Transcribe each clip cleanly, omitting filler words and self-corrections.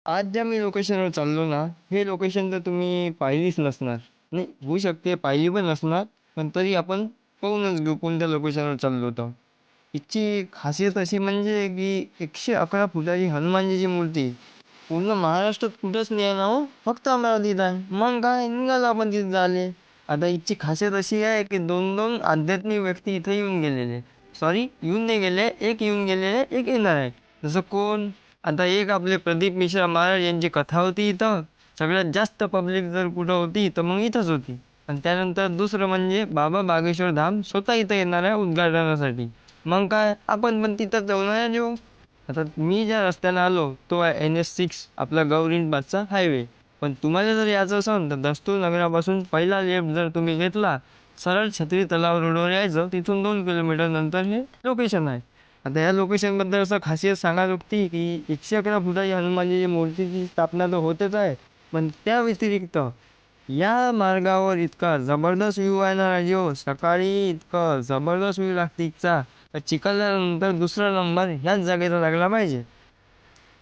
आज ज्या मी लोकेशनवर चाललो ना, हे लोकेशन तर तुम्ही पाहिलीच नसणार. नाही होऊ शकते पाहिली पण नसणार, पण तरी आपण पाहूनच घेऊ कोणत्या लोकेशनवर चाललो तर. हिची खासियत अशी म्हणजे की 111 फुटाची हनुमानजीची मूर्ती पूर्ण महाराष्ट्रात कुठंच नाही आहे ना हो, फक्त अमरावतीत आहे. मग काय निघालो आपण तिथे जायले. आता हिची खासियत अशी आहे की 2-2 आध्यात्मिक व्यक्ती इथे येऊन गेलेले. सॉरी येऊन नाही गेले, एक येऊन गेलेले, एक येणार आहे. जसं कोण? आता एक आपले प्रदीप मिश्रा महाराज यांची कथा होती इथं. सगळ्यात जास्त पब्लिक जर कुठं होती तर मग इथंच होती. आणि त्यानंतर दुसरं म्हणजे बाबा बागेश्वर धाम स्वतः इथं येणार आहे उद्घाटनासाठी. मग काय आपण पण तिथं जाऊन येऊ. आता मी ज्या रस्त्याने आलो तो आहे NS6 आपला गौरींबादचा हायवे. पण तुम्हाला जर यायचं असेल तर दस्तूर नगरापासून पहिला लेफ्ट जर तुम्ही घेतला, सरळ छत्री तलाव रोडवर यायचं, तिथून 2 किलोमीटर नंतर हे लोकेशन आहे. आता या लोकेशनबद्दल असं खासियत सांगायला होती की 111 फुटाची हनुमानजीची मूर्तीची स्थापना तर होतेच आहे, पण त्या व्यतिरिक्त या मार्गावर इतका जबरदस्त व्ह्यू आहे ना राजेहो, सकाळी इतकं जबरदस्त व्ह्यू लागते इथचा. तर चिखलदऱ्यानंतर दुसरा नंबर ह्याच जागेचा लागला पाहिजे.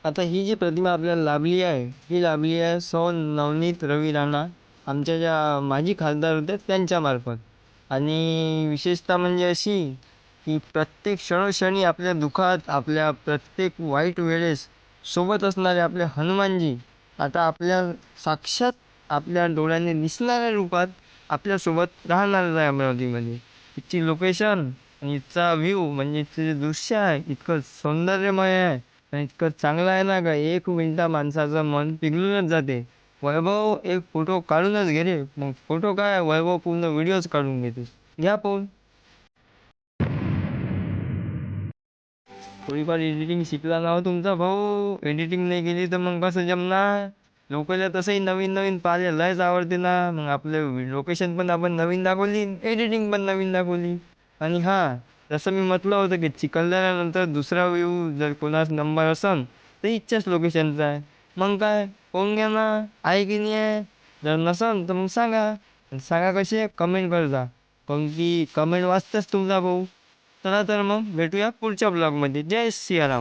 आता ही जी प्रतिमा आपल्याला लाभली आहे, ही लाभली आहे सौ नवनीत रवी राणा, आमच्या ज्या माजी खासदार होते त्यांच्यामार्फत. आणि विशेषतः म्हणजे अशी की प्रत्येक क्षणोक्षणी आपल्या दुःखात, आपल्या प्रत्येक वाईट वेळेस सोबत असणारे आपले हनुमानजी आता आपल्या साक्षात आपल्या डोळ्याने दिसणाऱ्या रूपात आपल्यासोबत राहणारच आहे अमरावतीमध्ये. इथची लोकेशन आणि इथचा व्ह्यू म्हणजे इथचं जे दृश्य आहे इतकं सौंदर्यमय आहे आणि इतकं चांगलं आहे ना का एक मिनिटा माणसाचं मन पिघलूनच जाते. वैभव एक फोटो काढूनच घे रे. मग फोटो काय वैभव पूर्ण व्हिडिओच काढून घेते. घ्या पाहून. थोडीफार एडिटिंग शिकला ना हो तुमचा भाऊ. एडिटिंग नाही केली तर मग कसं जमणार? लोकांना तसंही नवीन नवीन पाहायला लयच आवडते ना. मग आपलं लोकेशन पण आपण नवीन दाखवली, एडिटिंग पण नवीन दाखवली. आणि हां, जसं मी म्हटलं होतं की चिखलदऱ्यानंतर दुसरा व्ह्यू जर कोणास नंबर असन तर इथच्याच लोकेशनचा आहे. मग काय पाहून घ्या ना, आहे की नाही आहे? जर नसन तर मग सांगा. आणि सांगा कसे कमेंट करजा. काऊन की कमेंट वाचताच तुमचा भाऊ. चला तर मग भेटूया पुढच्या ब्लॉगमध्ये. जय सियाराम.